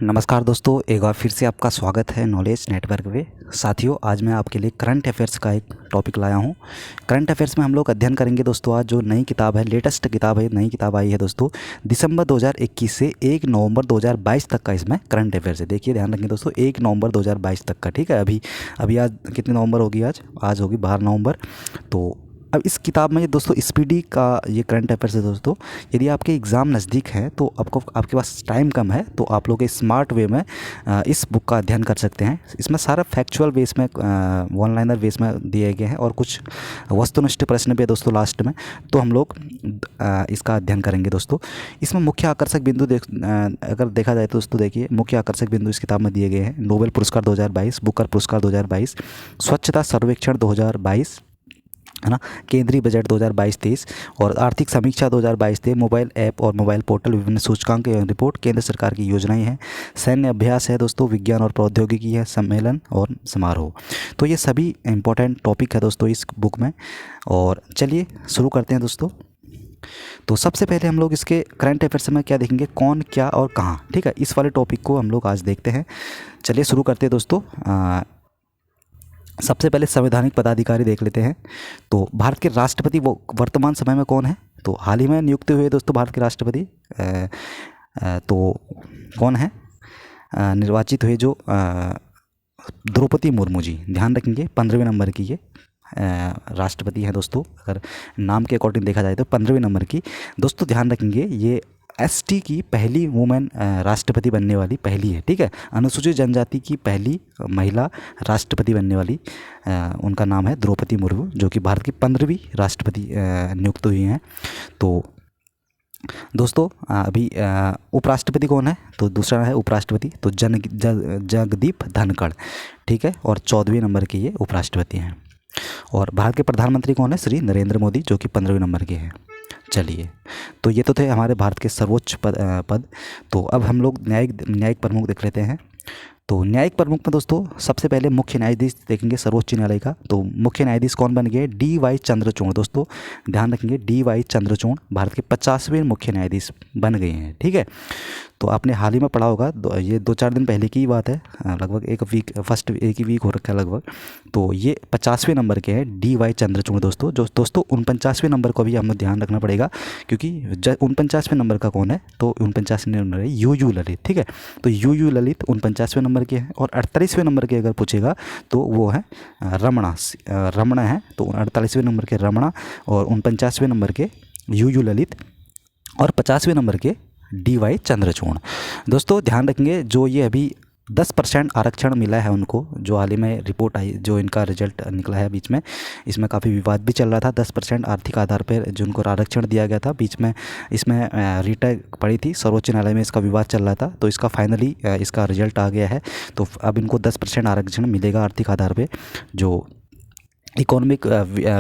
नमस्कार दोस्तों, एक बार फिर से आपका स्वागत है नॉलेज नेटवर्क पे। साथियों, आज मैं आपके लिए करंट अफेयर्स का एक टॉपिक लाया हूँ। करंट अफेयर्स में हम लोग अध्ययन करेंगे दोस्तों। आज जो नई किताब है, लेटेस्ट किताब है, नई किताब आई है दोस्तों, दिसंबर 2021 से 1 नवंबर 2022 तक का इसमें करंट अफेयर्स है। देखिए, ध्यान रखें दोस्तों, 1 नवंबर 2022 तक का। ठीक है, अभी आज कितनी नवंबर होगी? आज होगी 12 नवंबर। तो अब इस किताब में ये दोस्तों स्पीडी का ये करंट अफेयर्स है दोस्तों। यदि आपके एग्ज़ाम नज़दीक है तो आपके पास टाइम कम है तो आप लोग स्मार्ट वे में इस बुक का अध्ययन कर सकते हैं। इसमें सारा फैक्चुअल बेस में, वन लाइनर बेस में दिए गए हैं और कुछ वस्तुनिष्ठ प्रश्न भी है दोस्तों लास्ट में। तो हम लोग इसका अध्ययन करेंगे दोस्तों। इसमें मुख्य आकर्षक बिंदु अगर देखा जाए तो दोस्तों, देखिए, मुख्य आकर्षक बिंदु इस किताब में दिए गए हैं। नोबेल पुरस्कार 2022, बुकर पुरस्कार 2022, स्वच्छता सर्वेक्षण 2022, है ना, केंद्रीय बजट 2022-23 और आर्थिक समीक्षा 2022-23, मोबाइल ऐप और मोबाइल पोर्टल, विभिन्न सूचकांक एवं रिपोर्ट, केंद्र सरकार की योजनाएं हैं, सैन्य अभ्यास है दोस्तों, विज्ञान और प्रौद्योगिकी है, सम्मेलन और समारोह। तो ये सभी इंपॉर्टेंट टॉपिक है दोस्तों इस बुक में। और चलिए शुरू करते हैं दोस्तों। तो सबसे पहले हम लोग इसके करंट अफेयर्स में क्या देखेंगे, कौन, क्या और कहाँ। ठीक है, इस वाले टॉपिक को हम लोग आज देखते हैं। चलिए शुरू करते हैं दोस्तों। सबसे पहले संवैधानिक पदाधिकारी देख लेते हैं। तो भारत के राष्ट्रपति वो वर्तमान समय में कौन है? तो हाल ही में नियुक्त हुए दोस्तों भारत के राष्ट्रपति तो कौन है? निर्वाचित हुए जो द्रौपदी मुर्मू जी। ध्यान रखेंगे 15वें नंबर की ये राष्ट्रपति हैं दोस्तों। अगर नाम के अकॉर्डिंग देखा जाए तो 15वें नंबर की। दोस्तों ध्यान रखेंगे, ये एसटी की पहली वुमेन राष्ट्रपति बनने वाली पहली है। ठीक है, अनुसूचित जनजाति की पहली महिला राष्ट्रपति बनने वाली उनका नाम है द्रौपदी मुर्मू, जो कि भारत की 15वीं राष्ट्रपति नियुक्त हुई हैं। तो दोस्तों अभी उपराष्ट्रपति कौन है? तो दूसरा है उपराष्ट्रपति, तो जगदीप धनखड़। ठीक है, और 14वें नंबर के ये उपराष्ट्रपति हैं। और भारत के प्रधानमंत्री कौन है? श्री नरेंद्र मोदी, जो कि 15वें नंबर के हैं। चलिए, तो ये तो थे हमारे भारत के सर्वोच्च पद। तो अब हम लोग न्यायिक प्रमुख देख लेते हैं। तो न्यायिक प्रमुख में दोस्तों सबसे पहले मुख्य न्यायाधीश देखेंगे सर्वोच्च न्यायालय का। तो मुख्य न्यायाधीश कौन बन गए? डी.वाई. चंद्रचूड़। दोस्तों ध्यान रखेंगे, डी.वाई. चंद्रचूड़ भारत के 50वें मुख्य न्यायाधीश बन गए हैं। ठीक है, तो आपने हाल ही में पढ़ा होगा, ये 2-4 दिन पहले की बात है, लगभग एक ही वीक हो रखा है लगभग। तो ये 50वें नंबर के हैं डी.वाई. चंद्रचूड़ दोस्तों। जो दोस्तों 49वें नंबर को भी हमें ध्यान रखना पड़ेगा, क्योंकि 49वें नंबर का कौन है? तो 49वें नंबर है यू ललित। ठीक है, तो यू ललित 49वें नंबर के हैं। और 48वें नंबर के अगर पूछेगा तो वो है रमणा है। तो 48वें नंबर के रमणा और 49वें नंबर के यू ललित और 50वें नंबर के डी.वाई. चंद्रचूड़। दोस्तों ध्यान रखेंगे, जो ये अभी 10% आरक्षण मिला है उनको, जो हाल ही में रिपोर्ट आई, जो इनका रिजल्ट निकला है बीच में, इसमें काफ़ी विवाद भी चल रहा था। 10% आर्थिक आधार पर जो उनको आरक्षण दिया गया था बीच में, इसमें रिट पड़ी थी सर्वोच्च न्यायालय में, इसका विवाद चल रहा था। तो इसका फाइनली इसका रिजल्ट आ गया है। तो अब इनको 10% आरक्षण मिलेगा आर्थिक आधार पर। जो इकोनॉमिक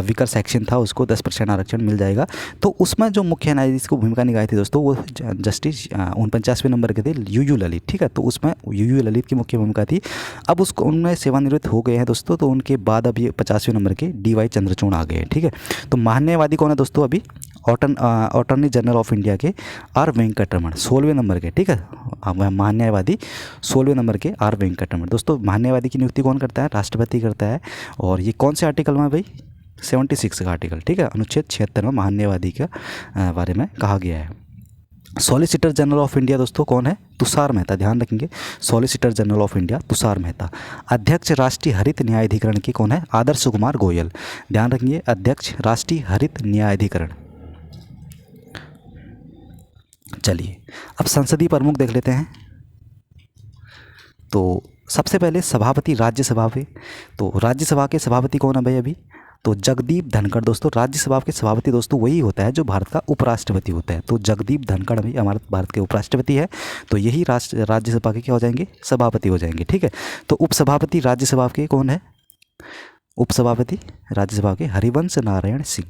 वीकर सेक्शन था उसको 10% आरक्षण मिल जाएगा। तो उसमें जो मुख्य न्यायाधीश को भूमिका निभाई थी दोस्तों, वो जस्टिस 49वें नंबर के थे यू ललित। ठीक है, तो उसमें यू ललित की मुख्य भूमिका थी। अब उसको उनमें सेवानिवृत्त हो गए हैं दोस्तों। तो उनके बाद अब ये 50वें नंबर के डी.वाई. चंद्रचूड़ आ गए हैं। ठीक है, तो महान्यायवादी कौन है दोस्तों? अभी अटॉर्नी जनरल ऑफ इंडिया के आर वेंकटरमण 16वें नंबर के। ठीक है, महान्यायवादी 16वें नंबर के आर वेंकटरमण। दोस्तों महान्यायवादी की नियुक्ति कौन करता है? राष्ट्रपति करता है। और ये कौन से आर्टिकल में भाई? 76 का आर्टिकल। ठीक है, अनुच्छेद 76 में महान्यायवादी का बारे में कहा गया है। सॉलिसिटर जनरल ऑफ इंडिया दोस्तों कौन है? तुषार मेहता। ध्यान रखेंगे, solicitor general of India Tushar Mehta. अध्यक्ष राष्ट्रीय हरित न्यायाधिकरण की कौन है? आदर्श कुमार गोयल। ध्यान रखेंगे, अध्यक्ष राष्ट्रीय हरित न्यायाधिकरण। चलिए अब संसदीय प्रमुख देख लेते हैं। तो सबसे पहले सभापति राज्यसभा पे। तो राज्यसभा के सभापति कौन है भाई अभी? तो जगदीप धनखड़। दोस्तों राज्यसभा के सभापति दोस्तों वही होता है जो भारत का उपराष्ट्रपति होता है। तो जगदीप धनखड़ भी हमारे भारत के उपराष्ट्रपति है। तो यही राज्यसभा के क्या हो जाएंगे? सभापति हो जाएंगे। ठीक है, तो उपसभापति राज्यसभा के कौन है? उपसभापति राज्यसभा के हरिवंश नारायण सिंह।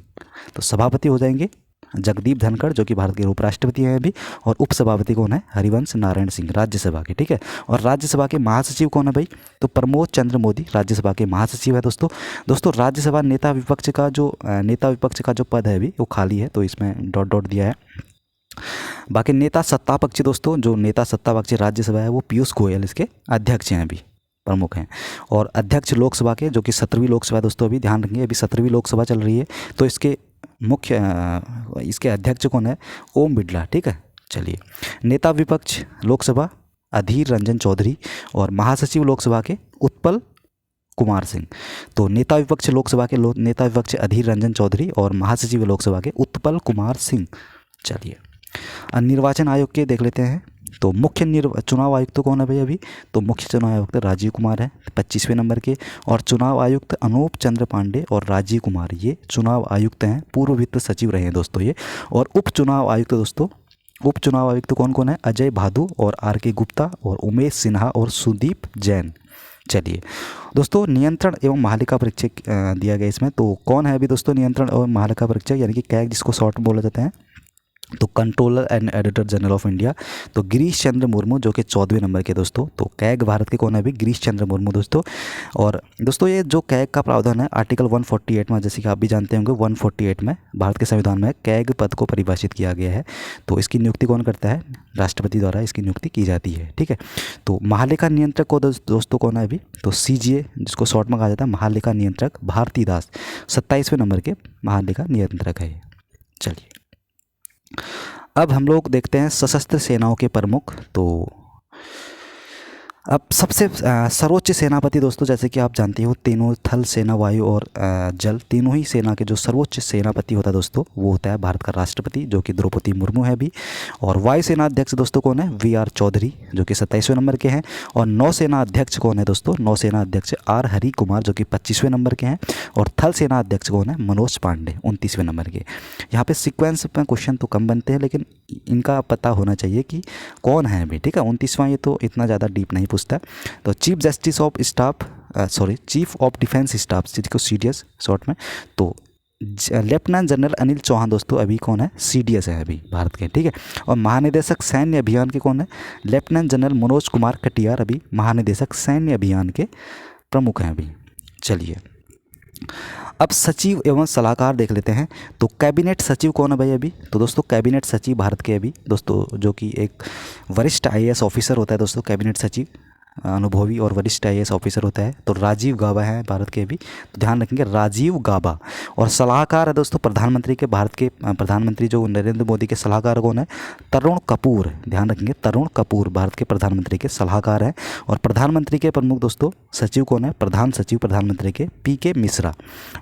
तो सभापति हो जाएंगे जगदीप धनखड़, जो कि भारत के उपराष्ट्रपति हैं अभी। और उपसभापति कौन है? हरिवंश नारायण सिंह राज्यसभा के। ठीक है, और राज्यसभा के महासचिव कौन है भाई? तो प्रमोद चंद्र मोदी राज्यसभा के महासचिव है दोस्तों राज्यसभा नेता विपक्ष का जो पद है अभी वो खाली है, तो इसमें डॉट दिया है। बाकी नेता सत्तापक्षी दोस्तों, जो नेता सत्तापक्षी राज्यसभा है वो पीयूष गोयल इसके अध्यक्ष हैं, अभी प्रमुख हैं। और अध्यक्ष लोकसभा के, जो कि 17वीं लोकसभा है दोस्तों, अभी ध्यान रखेंगे अभी 17वीं लोकसभा चल रही है, तो इसके मुख्य इसके अध्यक्ष कौन है? ओम बिड़ला। ठीक है, चलिए। नेता विपक्ष लोकसभा अधीर रंजन चौधरी और महासचिव लोकसभा के उत्पल कुमार सिंह। तो नेता विपक्ष लोकसभा के नेता विपक्ष अधीर रंजन चौधरी और महासचिव लोकसभा के उत्पल कुमार सिंह। चलिए, निर्वाचन आयोग के देख लेते हैं। तो मुख्य चुनाव आयुक्त तो कौन है भाई अभी? तो मुख्य चुनाव आयुक्त राजीव कुमार है 25वें नंबर के, और चुनाव आयुक्त अनूप चंद्र पांडे और राजीव कुमार ये चुनाव आयुक्त हैं, पूर्व वित्त सचिव रहे हैं दोस्तों ये। और उप चुनाव आयुक्त दोस्तों, उप चुनाव आयुक्त कौन कौन है? अजय भादु और RK गुप्ता और उमेश सिन्हा और सुदीप जैन। चलिए दोस्तों, नियंत्रण एवं महालेखा परीक्षक दिया गया इसमें। तो कौन है अभी दोस्तों नियंत्रण एवं महालेखा परीक्षक, यानी कि कैग जिसको शॉर्ट में बोला जाता है? तो controller and editor general of India, तो गिरीश चंद्र मुर्मू, जो कि 14वें नंबर के दोस्तों। तो कैग भारत के कौन है अभी? गिरीश चंद्र मुर्मू दोस्तों। और दोस्तों ये जो कैग का प्रावधान है आर्टिकल 148 में, जैसे कि आप भी जानते होंगे 148 में भारत के संविधान में कैग पद को परिभाषित किया गया है। तो इसकी नियुक्ति कौन करता है? राष्ट्रपति द्वारा इसकी नियुक्ति की जाती है। ठीक है, तो महालेखा नियंत्रक को दोस्तों कौन है अभी? तो CGA, जिसको शॉर्ट में कहा जाता है महालेखा नियंत्रक भारती दास, 27वें नंबर के महालेखा नियंत्रक है। चलिए, अब हम लोग देखते हैं सशस्त्र सेनाओं के प्रमुख। तो अब सबसे सर्वोच्च सेनापति दोस्तों, जैसे कि आप जानते हो तीनों थल, सेना, वायु और जल, तीनों ही सेना के जो सर्वोच्च सेनापति होता है दोस्तों वो होता है भारत का राष्ट्रपति, जो कि द्रौपदी मुर्मू है अभी। और वायुसेना अध्यक्ष दोस्तों कौन है? VR चौधरी, जो कि 27वें नंबर के हैं। और नौसेना अध्यक्ष कौन है दोस्तों? नौसेना अध्यक्ष R हरि कुमार, जो कि 25वें नंबर के हैं। और थल सेना अध्यक्ष कौन है? मनोज पांडे, 29वें नंबर के। यहाँ पे सीक्वेंस में क्वेश्चन तो कम बनते हैं, लेकिन इनका पता होना चाहिए कि कौन है अभी। ठीक है, 29वां ये तो इतना ज़्यादा डीप नहीं पूछता। तो chief justice of staff, chief of defence staff, जिसको CDS शॉर्ट में। तो लेफ्टिनेंट जनरल अनिल चौहान दोस्तों अभी कौन है? CDS है अभी भारत के। ठीक है, और महानिदेशक सैन्य अभियान के कौन है? लेफ्टिनेंट जनरल मनोज कुमार कटियार अभी महानिदेशक सैन्य अभियान के प्रमुख हैं अभी। चलिए, अब सचिव एवं सलाहकार देख लेते हैं। तो कैबिनेट सचिव कौन है भाई अभी? तो दोस्तों कैबिनेट सचिव भारत के अभी दोस्तों, जो कि एक वरिष्ठ IAS ऑफिसर होता है दोस्तों, कैबिनेट सचिव अनुभवी और वरिष्ठ IAS ऑफिसर होता है। तो राजीव गाबा है भारत के अभी, तो ध्यान रखेंगे राजीव गाबा। और सलाहकार है दोस्तों प्रधानमंत्री के, भारत के प्रधानमंत्री जो नरेंद्र मोदी के सलाहकार कौन है? तरुण कपूर, ध्यान रखेंगे तरुण कपूर भारत के प्रधानमंत्री के सलाहकार हैं। और प्रधानमंत्री के प्रमुख दोस्तों सचिव कौन है? प्रधान सचिव प्रधानमंत्री के PK मिश्रा।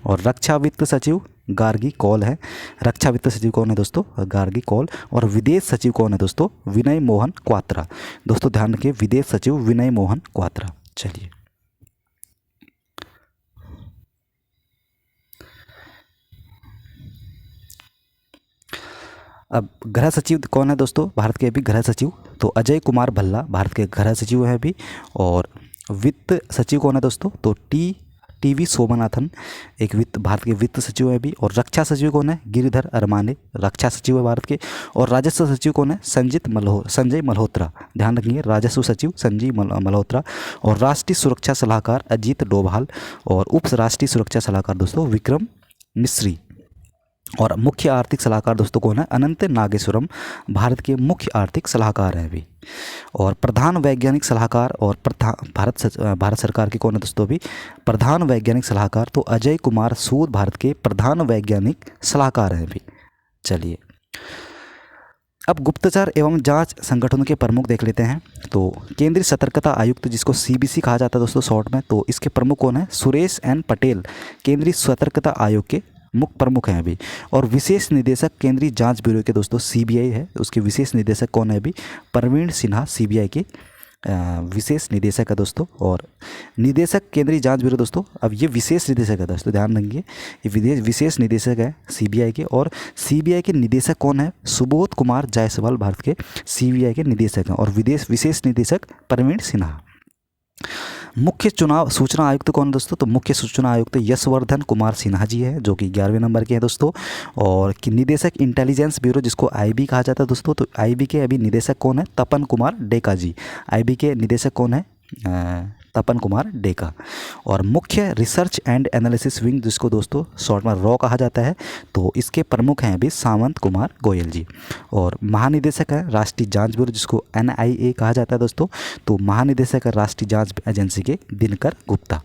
और रक्षा वित्त सचिव गार्गी कौल है। रक्षा वित्त सचिव कौन है दोस्तों? गार्गी कौल। और विदेश सचिव कौन है दोस्तों? विनय मोहन क्वात्रा। दोस्तों ध्यान रखिए विदेश सचिव विनय मोहन क्वात्रा। चलिए, अब गृह सचिव कौन है दोस्तों भारत के अभी? गृह सचिव तो अजय कुमार भल्ला भारत के गृह सचिव हैं अभी। और वित्त सचिव कौन है दोस्तों? तो TV सोमनाथन एक भारत के वित्त सचिव है अभी। और रक्षा सचिव कौन है? गिरिधर अरमाने, रक्षा सचिव है भारत के। और राजस्व सचिव कौन है? संजय मल्होत्रा, ध्यान रखिए राजस्व सचिव संजय मल्होत्रा। और राष्ट्रीय सुरक्षा सलाहकार अजीत डोभाल। और उप राष्ट्रीय सुरक्षा सलाहकार दोस्तों विक्रम मिश्री। और मुख्य आर्थिक सलाहकार दोस्तों कौन है? अनंत नागेश्वरम भारत के मुख्य आर्थिक सलाहकार हैं अभी। और प्रधान वैज्ञानिक सलाहकार और भारत सरकार के कौन है दोस्तों अभी? प्रधान वैज्ञानिक सलाहकार तो अजय कुमार सूद भारत के प्रधान वैज्ञानिक सलाहकार हैं अभी। चलिए, अब गुप्तचर एवं जांच संगठनों के प्रमुख देख लेते हैं। तो केंद्रीय सतर्कता आयुक्त, जिसको CBC कहा जाता है दोस्तों शॉर्ट में, तो इसके प्रमुख कौन है? सुरेश N पटेल केंद्रीय सतर्कता आयोग के मुख्य प्रमुख हैं अभी। और विशेष निदेशक केंद्रीय जांच ब्यूरो के दोस्तों CBI है, उसके विशेष निदेशक कौन है अभी? प्रवीण सिन्हा CBI के विशेष निदेशक है दोस्तों। और निदेशक केंद्रीय जांच ब्यूरो दोस्तों, अब ये विशेष निदेशक है दोस्तों, ध्यान रखिए ये विशेष निदेशक है CBI के। और CBI के निदेशक कौन है? सुबोध कुमार जायसवाल भारत के CBI के निदेशक हैं। और विशेष निदेशक प्रवीण सिन्हा। मुख्य चुनाव सूचना आयुक्त कौन दोस्तों? तो मुख्य सूचना आयुक्त यशवर्धन कुमार सिन्हा जी है, जो कि 11वें नंबर के हैं दोस्तों। और निदेशक इंटेलिजेंस ब्यूरो, जिसको IB कहा जाता है दोस्तों, तो IB के अभी निदेशक कौन है? तपन कुमार डेका जी। IB के निदेशक कौन है? तपन कुमार डेका। और मुख्य रिसर्च एंड एनालिसिस विंग, जिसको दोस्तों शॉर्ट में रॉ कहा जाता है, तो इसके प्रमुख हैं अभी सामंत कुमार गोयल जी। और महानिदेशक है राष्ट्रीय जांच ब्यूरो, जिसको NIA कहा जाता है दोस्तों, तो महानिदेशक है राष्ट्रीय जांच एजेंसी के दिनकर गुप्ता।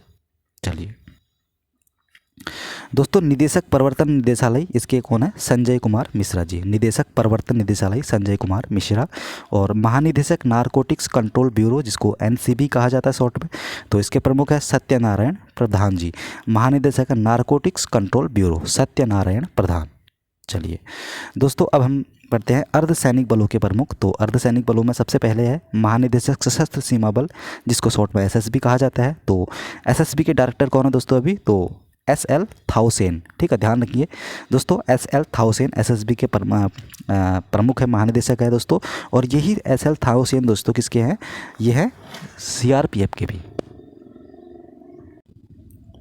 चलिए दोस्तों, निदेशक प्रवर्तन निदेशालय, इसके कौन है? संजय कुमार मिश्रा जी। निदेशक प्रवर्तन निदेशालय संजय कुमार मिश्रा। और महानिदेशक नारकोटिक्स कंट्रोल ब्यूरो, जिसको NCB कहा जाता है शॉर्ट में, तो इसके प्रमुख है सत्यनारायण प्रधान जी। महानिदेशक नारकोटिक्स कंट्रोल ब्यूरो सत्यनारायण प्रधान। चलिए दोस्तों, अब हम पढ़ते हैं अर्धसैनिक बलों के प्रमुख। तो अर्धसैनिक बलों में सबसे पहले है महानिदेशक सशस्त्र सीमा बल, जिसको शॉर्ट में SSB कहा जाता है। तो SSB के डायरेक्टर कौन है दोस्तों? अभी तो SL थाउसेन। ठीक है, ध्यान रखिए दोस्तों, SL थाउसेन SSB के प्रमुख है, महानिदेशक है दोस्तों। और यही SL थाउसेन दोस्तों किसके हैं? ये है CRPF के भी।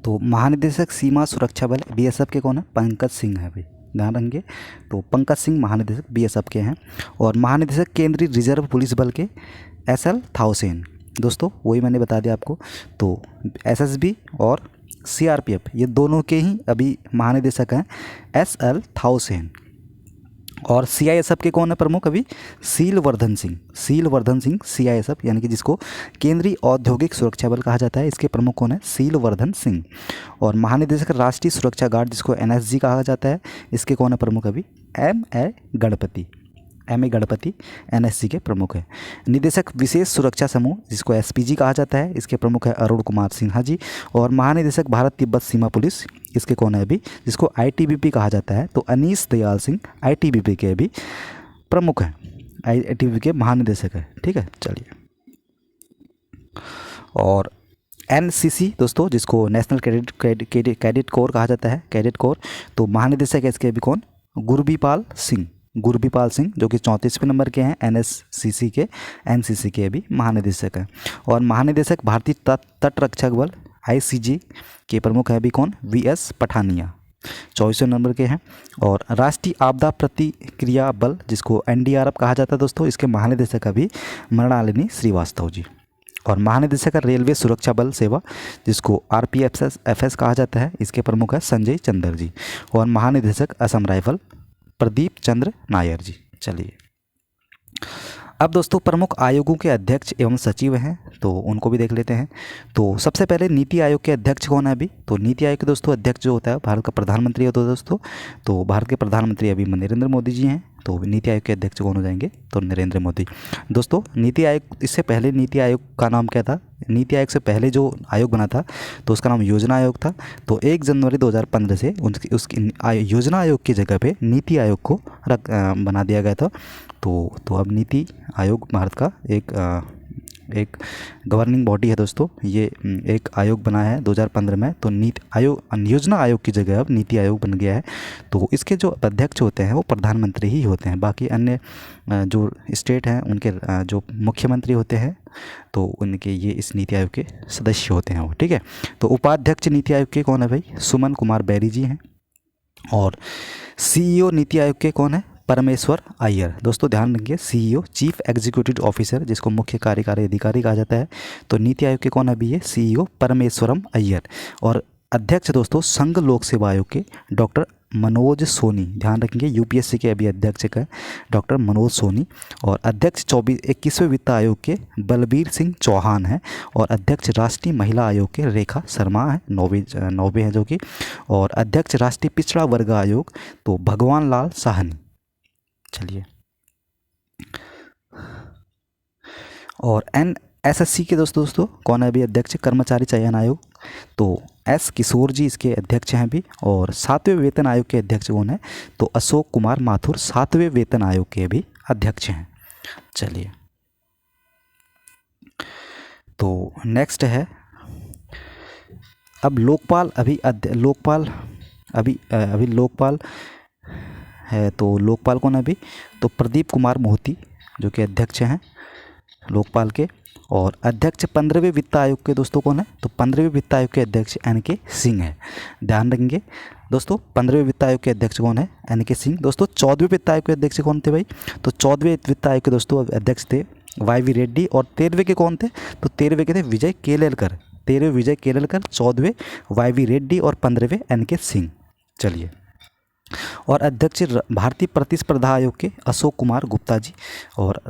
तो महानिदेशक सीमा सुरक्षा बल BSF के कौन है? पंकज सिंह है भाई, ध्यान रखेंगे। तो पंकज सिंह महानिदेशक BSF के हैं। और महानिदेशक केंद्रीय रिजर्व पुलिस बल के SL थाउसेन दोस्तों, वही मैंने बता दिया आपको। तो SSB और CRPF ये दोनों के ही अभी महानिदेशक हैं SL थाउसेन। और CISF के कौन है प्रमुख? अभी सीलवर्धन सिंह। सीलवर्धन सिंह CISF, यानी कि जिसको केंद्रीय औद्योगिक सुरक्षा बल कहा जाता है, इसके प्रमुख कौन है? सीलवर्धन सिंह। और महानिदेशक राष्ट्रीय सुरक्षा गार्ड, जिसको NSG कहा जाता है, इसके कौन है प्रमुख? अभी MA गणपति। NSG के प्रमुख है। निदेशक विशेष सुरक्षा समूह, जिसको SPG कहा जाता है, इसके प्रमुख है अरुण कुमार सिन्हा जी। और महानिदेशक भारत तिब्बत सीमा पुलिस, इसके कौन है अभी? जिसको ITBP कहा जाता है, तो अनीश दयाल सिंह ITBP के भी प्रमुख हैं, ITBP के महानिदेशक है। ठीक है, चलिए। और NCC दोस्तों, जिसको नेशनल कैडेट कोर कहा जाता है, कैडेट कोर, तो महानिदेशक है इसके अभी कौन? गुरबीपाल सिंह, जो कि 34वें नंबर के हैं NSCC के, NCC के भी महानिदेशक हैं। और महानिदेशक भारतीय तट रक्षक बल ICG के प्रमुख है अभी कौन? VS पठानिया, 24वें नंबर के हैं। और राष्ट्रीय आपदा प्रतिक्रिया बल, जिसको NDRF कहा जाता है दोस्तों, इसके महानिदेशक अभी मृणालिनी श्रीवास्तव जी। और महानिदेशक रेलवे सुरक्षा बल सेवा, जिसको RPFS कहा जाता है, इसके प्रमुख है संजय चंद्र जी। और महानिदेशक असम राइफल प्रदीप चंद्र नायर जी। चलिए, अब दोस्तों प्रमुख आयोगों के अध्यक्ष एवं सचिव हैं, तो उनको भी देख लेते हैं। तो सबसे पहले नीति आयोग के अध्यक्ष कौन है अभी? तो नीति आयोग के दोस्तों अध्यक्ष जो होता है भारत का प्रधानमंत्री होता है दोस्तों। तो भारत के प्रधानमंत्री अभी नरेंद्र मोदी जी हैं। तो नीति आयोग के अध्यक्ष कौन हो जाएंगे? तो नरेंद्र मोदी। दोस्तों नीति आयोग, इससे पहले नीति आयोग का नाम क्या था? नीति आयोग से पहले जो आयोग बना था तो उसका नाम योजना आयोग था। तो 1 जनवरी 2015 से उसकी योजना आयोग की जगह पे नीति आयोग को बना दिया गया था। तो अब नीति आयोग भारत का एक गवर्निंग बॉडी है दोस्तों। ये एक आयोग बना है 2015 में। तो नीति आयोग, योजना आयोग की जगह अब नीति आयोग बन गया है। तो इसके जो अध्यक्ष होते हैं वो प्रधानमंत्री ही होते हैं। बाकी अन्य जो स्टेट हैं उनके जो मुख्यमंत्री होते हैं तो उनके ये इस नीति आयोग के सदस्य होते हैं वो। ठीक है, तो उपाध्यक्ष नीति आयोग के कौन है भाई? सुमन कुमार बैरी जी हैं। और CEO नीति आयोग के कौन है? परमेश्वर अय्यर। दोस्तों ध्यान रखिए, CEO चीफ एग्जीक्यूटिव ऑफिसर, जिसको मुख्य कार्यकारी अधिकारी कहा जाता है। तो नीति आयोग के कौन है अभी? ये CEO परमेश्वरम अय्यर। और अध्यक्ष दोस्तों संघ लोक सेवा आयोग के डॉक्टर मनोज सोनी। ध्यान रखेंगे, UPSC के अभी अध्यक्ष है डॉक्टर मनोज सोनी। और अध्यक्ष 21वें वित्त आयोग के बलबीर सिंह चौहान हैं। और अध्यक्ष राष्ट्रीय महिला आयोग के रेखा शर्मा है, 9वें हैं जो कि। और अध्यक्ष राष्ट्रीय पिछड़ा वर्ग आयोग तो भगवान लाल साहनी। चलिए, और NSSC के दोस्तों कौन है अभी अध्यक्ष? कर्मचारी चयन आयोग। तो S किशोर जी इसके अध्यक्ष हैं अभी। और 7वें वेतन आयोग के अध्यक्ष कौन है? तो अशोक कुमार माथुर 7वें वेतन आयोग के भी अध्यक्ष हैं। चलिए, तो नेक्स्ट है अब लोकपाल। अभी लोकपाल है। तो लोकपाल कौन है अभी? तो प्रदीप कुमार मोहती जो कि अध्यक्ष हैं लोकपाल के। और अध्यक्ष 15वें वित्त आयोग के दोस्तों कौन है? तो 15वें वित्त आयोग के अध्यक्ष NK सिंह है। ध्यान रखेंगे दोस्तों, 15वें वित्त आयोग के अध्यक्ष कौन है? NK सिंह। दोस्तों 14वें वित्त आयोग के अध्यक्ष कौन थे भाई? तो 14वें वित्त आयोग के दोस्तों अध्यक्ष थे YV रेड्डी। और 13वें के कौन थे? तो 13वें के थे विजय केलेलकर। 13वें विजय केलेलकर, 14वें YV रेड्डी और 15वें NK सिंह। चलिए, और अध्यक्ष भारतीय प्रतिस्पर्धा आयोग के अशोक कुमार गुप्ता जी। और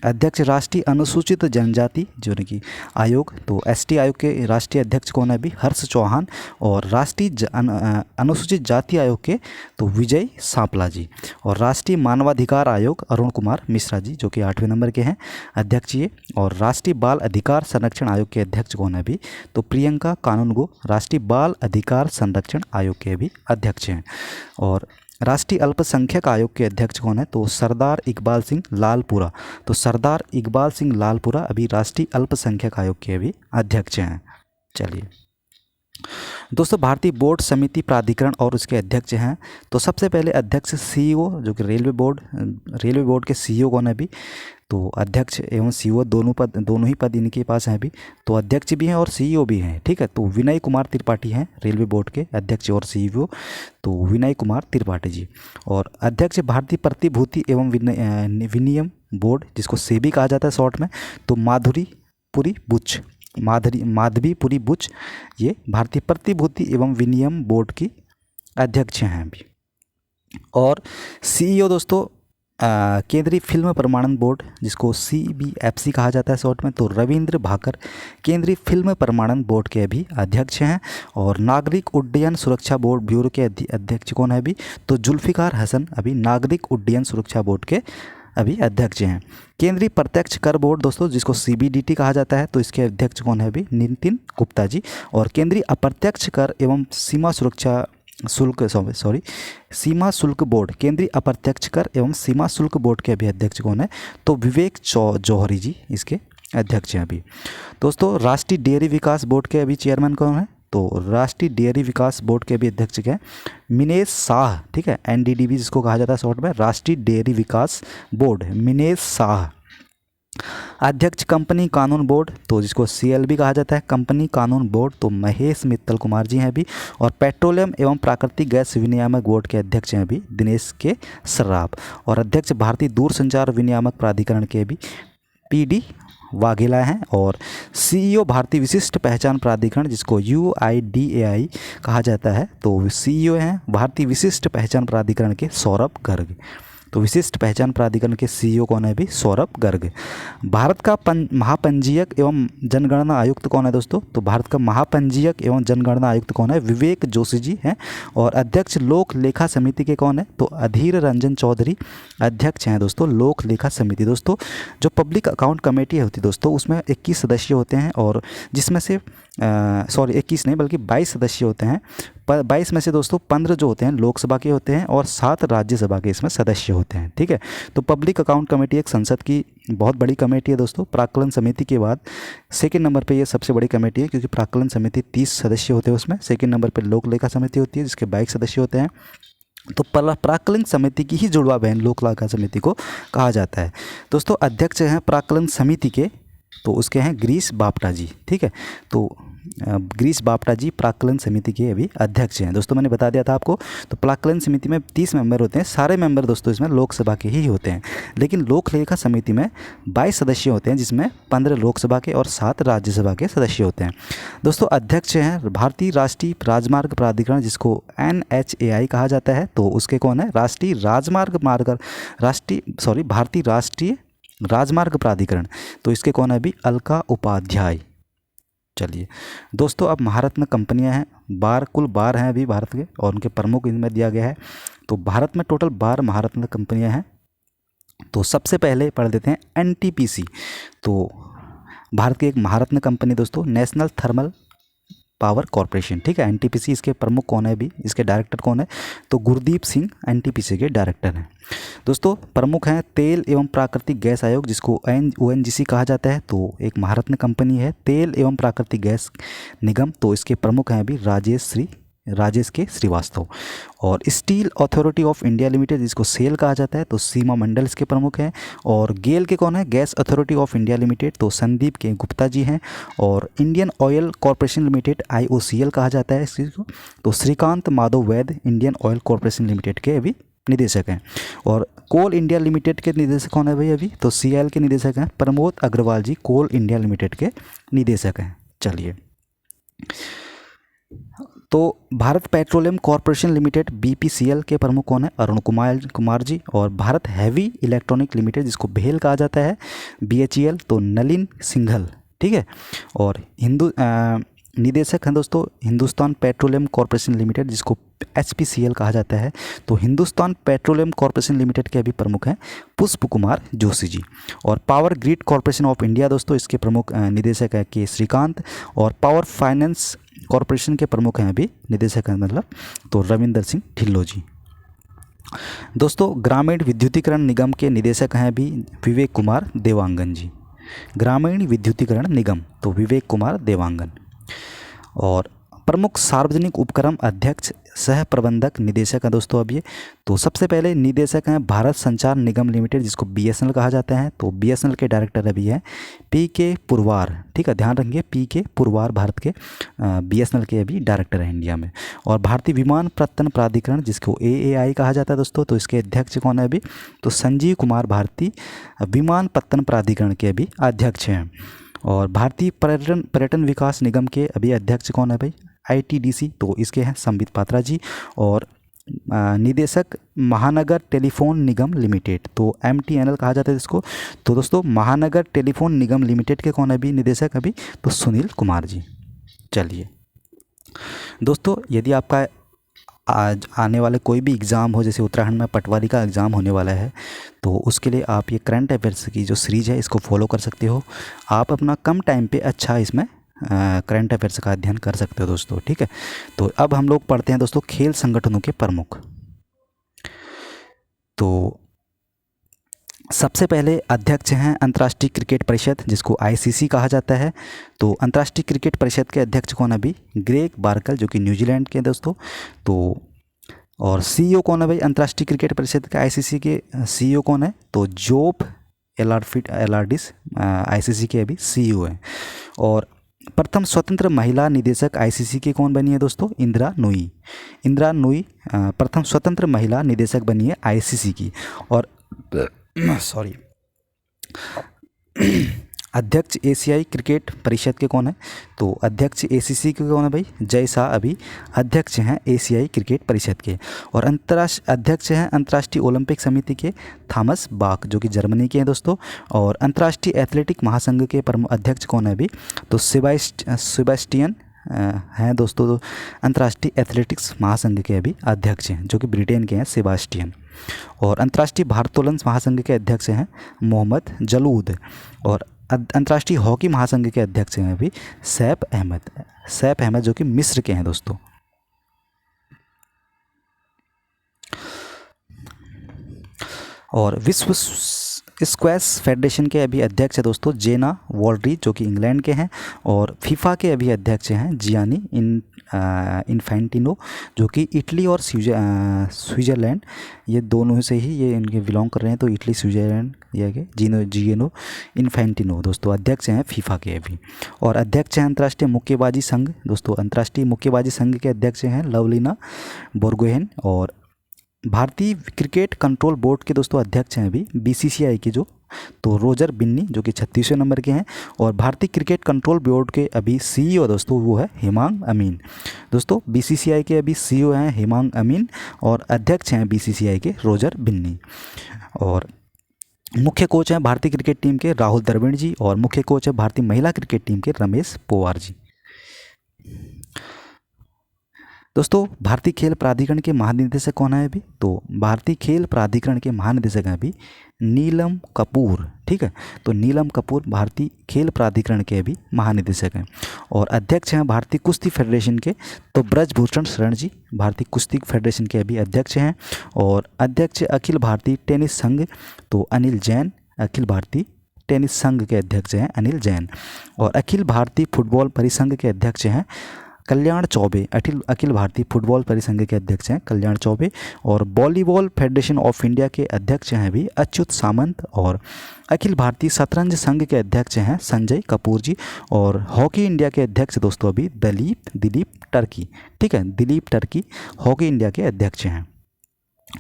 अध्यक्ष राष्ट्रीय अनुसूचित जनजाति जो कि आयोग, तो ST आयोग के राष्ट्रीय अध्यक्ष कौन है अभी? हर्ष चौहान। और राष्ट्रीय अनुसूचित जाति आयोग के तो विजय सांपला जी। और राष्ट्रीय मानवाधिकार आयोग अरुण कुमार मिश्रा जी, जो कि 8वें नंबर के हैं अध्यक्ष ये। और राष्ट्रीय बाल अधिकार संरक्षण आयोग के अध्यक्ष कौन है अभी? तो प्रियंका कानूनगो राष्ट्रीय बाल अधिकार संरक्षण आयोग के भी अध्यक्ष हैं। और राष्ट्रीय अल्पसंख्यक आयोग के अध्यक्ष कौन है? तो सरदार इकबाल सिंह लालपुरा। तो सरदार इकबाल सिंह लालपुरा अभी राष्ट्रीय अल्पसंख्यक आयोग के भी अध्यक्ष हैं। चलिए दोस्तों, भारतीय बोर्ड समिति प्राधिकरण और उसके अध्यक्ष हैं। तो सबसे पहले अध्यक्ष CEO, जो कि रेलवे बोर्ड के CEO कौन है अभी? तो अध्यक्ष एवं CEO दोनों ही पद इनके पास हैं अभी। तो अध्यक्ष भी हैं और CEO भी हैं, ठीक है। तो विनय कुमार त्रिपाठी हैं रेलवे बोर्ड के अध्यक्ष और CEO, तो विनय कुमार त्रिपाठी जी। और अध्यक्ष भारतीय प्रतिभूति एवं विनियम बोर्ड, जिसको सेबी कहा जाता है शॉर्ट में, तो माधवीपुरी बुच, ये भारतीय प्रतिभूति एवं विनियम बोर्ड की अध्यक्ष हैं अभी। और CEO दोस्तों केंद्रीय फिल्म प्रमाणन बोर्ड, जिसको CBFC कहा जाता है शॉर्ट में, तो रविंद्र भाकर केंद्रीय फिल्म प्रमाणन बोर्ड के अभी अध्यक्ष हैं। और नागरिक उड्डयन सुरक्षा बोर्ड ब्यूरो के अध्यक्ष कौन है अभी? तो जुल्फिकार हसन अभी नागरिक उड्डयन सुरक्षा बोर्ड के अभी अध्यक्ष हैं। केंद्रीय प्रत्यक्ष कर बोर्ड दोस्तों, जिसको CBDT कहा जाता है, तो इसके अध्यक्ष कौन है अभी? नितिन गुप्ता जी। और केंद्रीय अप्रत्यक्ष कर एवं सीमा शुल्क बोर्ड, केंद्रीय अप्रत्यक्ष कर एवं सीमा शुल्क बोर्ड के अभी अध्यक्ष कौन है? तो विवेक जौहरी जी इसके अध्यक्ष हैं अभी। दोस्तों, राष्ट्रीय डेयरी विकास बोर्ड के अभी चेयरमैन कौन है? तो राष्ट्रीय डेयरी विकास बोर्ड के भी अध्यक्ष क्या है? मिनेश शाह, ठीक है। NDDB जिसको कहा जाता है शॉर्ट में, राष्ट्रीय डेयरी विकास बोर्ड, मिनेश शाह। अध्यक्ष कंपनी कानून बोर्ड, तो जिसको CLB कहा जाता है, कंपनी कानून बोर्ड, तो महेश मित्तल कुमार जी हैं अभी। और पेट्रोलियम एवं प्राकृतिक गैस विनियामक बोर्ड के अध्यक्ष हैं अभी दिनेश के सर्राफ। और अध्यक्ष भारतीय दूरसंचार विनियामक प्राधिकरण के भी PD वाघेला हैं। और CEO भारतीय विशिष्ट पहचान प्राधिकरण, जिसको UIDAI कहा जाता है, तो CEO हैं भारतीय विशिष्ट पहचान प्राधिकरण के सौरभ गर्ग। तो विशिष्ट पहचान प्राधिकरण के CEO कौन है अभी? सौरभ गर्ग। भारत का महापंजीयक एवं जनगणना आयुक्त कौन है दोस्तों? तो भारत का महापंजीयक एवं जनगणना आयुक्त कौन है? विवेक जोशी जी हैं। और अध्यक्ष लोक लेखा समिति के कौन है? तो अधीर रंजन चौधरी अध्यक्ष हैं दोस्तों लोक लेखा समिति। दोस्तों, जो पब्लिक अकाउंट कमेटी होती है दोस्तों, उसमें 21 सदस्य होते हैं, और जिसमें से 21 नहीं बल्कि 22 सदस्य होते हैं। 22 में से दोस्तों 15 जो होते हैं लोकसभा के होते हैं और 7 राज्यसभा के इसमें सदस्य होते हैं, ठीक है। तो पब्लिक अकाउंट कमेटी एक संसद की बहुत बड़ी कमेटी है दोस्तों। प्राक्कलन समिति के बाद सेकंड नंबर पे ये सबसे बड़ी कमेटी है, क्योंकि प्राक्कलन समिति 30 सदस्य होते हैं उसमें। सेकंड नंबर पे लोक लेखा समिति होती है, जिसके 22 सदस्य होते हैं। तो प्राक्कलन समिति की ही जुड़वा बहन लोक लेखा समिति को कहा जाता है। दोस्तों, अध्यक्ष हैं प्राक्कलन समिति के, तो उसके हैं गिरीश बापटा जी, ठीक है। तो गिरीश बापटा जी प्राक्कलन समिति के अभी अध्यक्ष हैं। दोस्तों, मैंने बता दिया था आपको। तो प्राक्कलन समिति में 30 मेंबर होते हैं। सारे मेंबर दोस्तों इसमें लोकसभा के ही होते हैं, लेकिन लोक लेखा समिति में 22 सदस्य होते हैं, जिसमें 15 लोकसभा के और 7 राज्यसभा के सदस्य होते हैं। दोस्तों, अध्यक्ष हैं भारतीय राष्ट्रीय राजमार्ग प्राधिकरण, जिसको NHAI कहा जाता है, तो उसके कौन है? भारतीय राष्ट्रीय राजमार्ग प्राधिकरण, तो इसके कौन है अभी? अलका उपाध्याय। चलिए दोस्तों, अब महारत्न कंपनियां हैं, कुल 12 हैं अभी भारत के, और उनके प्रमुख इनमें दिया गया है। तो भारत में टोटल 12 महारत्न कंपनियां हैं। तो सबसे पहले पढ़ देते हैं NTPC। तो भारत की एक महारत्न कंपनी दोस्तों, नेशनल थर्मल पावर कॉरपोरेशन, ठीक है। NTPC इसके प्रमुख कौन है अभी? इसके डायरेक्टर कौन है? तो गुरदीप सिंह NTPC के डायरेक्टर हैं। दोस्तों, प्रमुख हैं तेल एवं प्राकृतिक गैस आयोग, जिसको ONGC कहा जाता है, तो एक महारत्न कंपनी है तेल एवं प्राकृतिक गैस निगम, तो इसके प्रमुख हैं अभी राजेश के श्रीवास्तव। और steel authority of India limited, जिसको सेल कहा जाता है, तो सीमा मंडल इसके प्रमुख हैं। और गेल के कौन है? Gas authority of India limited, तो संदीप के गुप्ता जी हैं। और Indian oil corporation limited IOCL कहा जाता है इसको, तो श्रीकांत माधव वैद्य इंडियन ऑयल कॉरपोरेशन लिमिटेड के अभी निदेशक हैं। और कोल इंडिया लिमिटेड के निदेशक कौन है भाई अभी? तो CIL के निदेशक हैं प्रमोद अग्रवाल जी, कोल इंडिया लिमिटेड के निदेशक हैं। चलिए, तो Bharat petroleum corporation limited BPCL के प्रमुख कौन है? अरुण कुमार जी। और भारत हैवी इलेक्ट्रॉनिक लिमिटेड जिसको भेल कहा जाता है BHEL, तो नलिन सिंघल, ठीक है। और निदेशक हैं दोस्तों हिंदुस्तान पेट्रोलियम कॉरपोरेशन लिमिटेड जिसको HPCL कहा जाता है। तो हिंदुस्तान पेट्रोलियम कॉरपोरेशन लिमिटेड के अभी प्रमुख हैं पुष्प कुमार जोशी जी। और power grid corporation of India दोस्तों इसके प्रमुख निदेशक है के श्रीकांत। और पावर फाइनेंस कॉरपोरेशन के प्रमुख हैं अभी निदेशक हैं मतलब तो रविंदर सिंह ढिल्लों जी। दोस्तों ग्रामीण विद्युतीकरण निगम के निदेशक हैं अभी विवेक कुमार देवांगन जी। ग्रामीण विद्युतीकरण निगम तो विवेक कुमार देवांगन। और प्रमुख सार्वजनिक उपक्रम अध्यक्ष सह प्रबंधक निदेशक हैं दोस्तों अब ये। तो सबसे पहले निदेशक हैं भारत संचार निगम लिमिटेड जिसको BSNL कहा जाता है। तो BSNL के डायरेक्टर अभी हैं PK पुरवार, ठीक है, ध्यान रखिए PK पुरवार भारत के BSNL के अभी डायरेक्टर हैं इंडिया में। और भारतीय विमानपत्तन प्राधिकरण जिसको AAI कहा जाता है दोस्तों, तो इसके अध्यक्ष कौन है अभी? तो संजीव कुमार भारतीय विमानपत्तन प्राधिकरण के अभी अध्यक्ष हैं। और भारतीय पर्यटन विकास निगम के अभी अध्यक्ष कौन है भाई? ITDC, तो इसके हैं संबित पात्रा जी। और निदेशक महानगर टेलीफोन निगम लिमिटेड तो MTNL कहा जाता है इसको। तो दोस्तों महानगर टेलीफोन निगम लिमिटेड के कौन है अभी निदेशक अभी? तो सुनील कुमार जी। चलिए दोस्तों, यदि आपका आज आने वाले कोई भी एग्ज़ाम हो, जैसे उत्तराखंड में पटवारी का एग्ज़ाम होने वाला है, तो उसके लिए आप ये करंट अफेयर्स की जो सीरीज़ है इसको फॉलो कर सकते हो। आप अपना कम टाइम पे अच्छा इसमें करंट अफेयर्स का अध्ययन कर सकते हो दोस्तों, ठीक है। तो अब हम लोग पढ़ते हैं दोस्तों खेल संगठनों के प्रमुख। तो सबसे पहले अध्यक्ष हैं अंतर्राष्ट्रीय क्रिकेट परिषद जिसको ICC कहा जाता है। तो अंतर्राष्ट्रीय क्रिकेट परिषद के अध्यक्ष कौन है अभी? ग्रेग बार्कल जो कि न्यूजीलैंड के दोस्तों। तो और CEO कौन है भाई अंतर्राष्ट्रीय क्रिकेट परिषद के ICC के CEO कौन है? तो जोब एलार्डिस ICC के अभी CEO हैं। और प्रथम स्वतंत्र महिला निदेशक ICC की कौन बनी है दोस्तों? इंदिरा नूई। इंदिरा नूई प्रथम स्वतंत्र महिला निदेशक बनी है ICC की। और सॉरी अध्यक्ष एशियाई क्रिकेट परिषद के कौन है? तो अध्यक्ष ACC के कौन है भाई? जय शाह अभी अध्यक्ष हैं एशियाई क्रिकेट परिषद के। और अंतर्राष्ट्रीय अध्यक्ष हैं अंतर्राष्ट्रीय ओलंपिक समिति के थॉमस बाक जो कि जर्मनी के हैं दोस्तों। और अंतर्राष्ट्रीय एथलेटिक महासंघ के अध्यक्ष कौन है अभी? तो सेबास्टियन हैं दोस्तों। तो अंतर्राष्ट्रीय एथलेटिक्स महासंघ के अभी अध्यक्ष हैं जो कि ब्रिटेन के हैं सेबास्टियन। और अंतर्राष्ट्रीय भारोत्तोलन महासंघ के अध्यक्ष हैं मोहम्मद जलूद। और अंतर्राष्ट्रीय हॉकी महासंघ के अध्यक्ष हैं अभी सैफ अहमद जो कि मिस्र के हैं दोस्तों। और विश्व स्क्वैश फेडरेशन के अभी अध्यक्ष है दोस्तों जेना वॉल्ड्री जो कि इंग्लैंड के हैं। और फीफा के अभी अध्यक्ष हैं जियानी इन्फेंटिनो जो कि इटली और स्विट्ज़रलैंड ये दोनों से ही ये इनके बिलोंग कर रहे हैं। तो इटली स्विट्ज़रलैंड ये के जियानो इन्फेंटिनो दोस्तों अध्यक्ष हैं फीफा के अभी। और अध्यक्ष हैं अंतर्राष्ट्रीय मुक्केबाजी संघ दोस्तों। अंतर्राष्ट्रीय मुक्केबाजी संघ के अध्यक्ष हैं लवलीना बोर्गोहेन। और भारतीय क्रिकेट कंट्रोल बोर्ड के दोस्तों अध्यक्ष हैं अभी BCCI के जो तो रोजर बिन्नी जो कि 36वें नंबर के हैं। और भारतीय क्रिकेट कंट्रोल बोर्ड के अभी CEO दोस्तों वो है हेमांग अमीन दोस्तों। BCCI के अभी CEO हैं हेमांग अमीन और अध्यक्ष हैं BCCI के रोजर बिन्नी। और मुख्य कोच हैं भारतीय क्रिकेट टीम के राहुल द्रविड़ जी। और मुख्य कोच है भारतीय महिला क्रिकेट टीम के रमेश पोवार जी। दोस्तों भारतीय खेल प्राधिकरण के महानिदेशक कौन है अभी? तो भारतीय खेल प्राधिकरण के महानिदेशक हैं अभी नीलम कपूर, ठीक है। तो नीलम कपूर भारतीय खेल प्राधिकरण के अभी महानिदेशक हैं। और अध्यक्ष हैं भारतीय कुश्ती फेडरेशन के तो ब्रजभूषण शरण जी भारतीय कुश्ती फेडरेशन के अभी अध्यक्ष हैं। और अध्यक्ष अखिल भारतीय टेनिस संघ तो अनिल जैन अखिल भारतीय टेनिस संघ के अध्यक्ष हैं अनिल जैन। और अखिल भारतीय फुटबॉल परिसंघ के अध्यक्ष हैं कल्याण चौबे। अखिल भारतीय फुटबॉल परिसंघ के अध्यक्ष हैं कल्याण चौबे। और वॉलीबॉल फेडरेशन ऑफ इंडिया के अध्यक्ष हैं भी अच्युत सामंत। और अखिल भारतीय शतरंज संघ के अध्यक्ष हैं संजय कपूर जी। और हॉकी इंडिया के अध्यक्ष दोस्तों अभी दिलीप टर्की, ठीक है, दिलीप टर्की हॉकी इंडिया के अध्यक्ष हैं।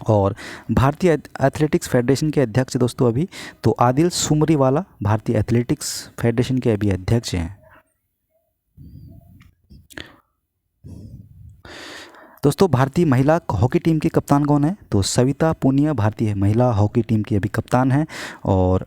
और भारतीय एथलेटिक्स फेडरेशन के अध्यक्ष दोस्तों अभी तो आदिल सुमरीवाला भारतीय एथलेटिक्स फेडरेशन के अभी अध्यक्ष हैं। दोस्तों भारतीय महिला हॉकी टीम की कप्तान कौन है? तो सविता पूनिया भारतीय महिला हॉकी टीम की अभी कप्तान हैं। और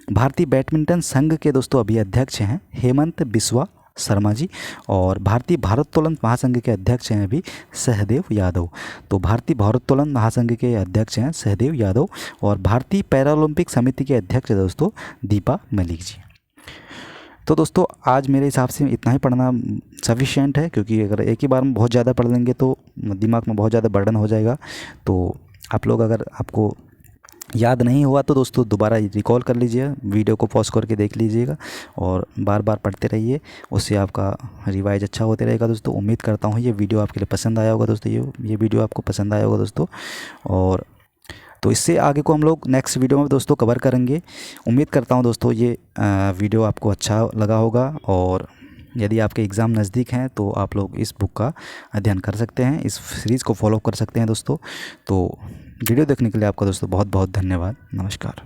भारतीय बैडमिंटन संघ के दोस्तों अभी अध्यक्ष हैं हेमंत बिस्वा शर्मा जी। और भारतीय भारोत्तोलन महासंघ के अध्यक्ष हैं अभी सहदेव यादव। तो भारतीय भारोत्तोलन महासंघ के अध्यक्ष हैं सहदेव यादव। और भारतीय पैरालंपिक समिति के अध्यक्ष दोस्तों दीपा मलिक जी। तो दोस्तों आज मेरे हिसाब से इतना ही पढ़ना सफिशिएंट है, क्योंकि अगर एक ही बार में बहुत ज़्यादा पढ़ लेंगे तो दिमाग में बहुत ज़्यादा बर्डन हो जाएगा। तो आप लोग अगर आपको याद नहीं हुआ तो दोस्तों दोबारा रिकॉल कर लीजिए, वीडियो को पॉज करके देख लीजिएगा और बार बार पढ़ते रहिए, उससे आपका रिवाइज अच्छा होते रहेगा। दोस्तों उम्मीद करता हूँ ये वीडियो आपके लिए पसंद आया होगा दोस्तों, ये वीडियो आपको पसंद आया होगा दोस्तों। और तो इससे आगे को हम लोग नेक्स्ट वीडियो में दोस्तों कवर करेंगे। उम्मीद करता हूँ दोस्तों ये वीडियो आपको अच्छा लगा होगा। और यदि आपके एग्ज़ाम नज़दीक हैं तो आप लोग इस बुक का अध्ययन कर सकते हैं, इस सीरीज़ को फॉलो कर सकते हैं दोस्तों। तो वीडियो देखने के लिए आपका दोस्तों बहुत बहुत धन्यवाद। नमस्कार।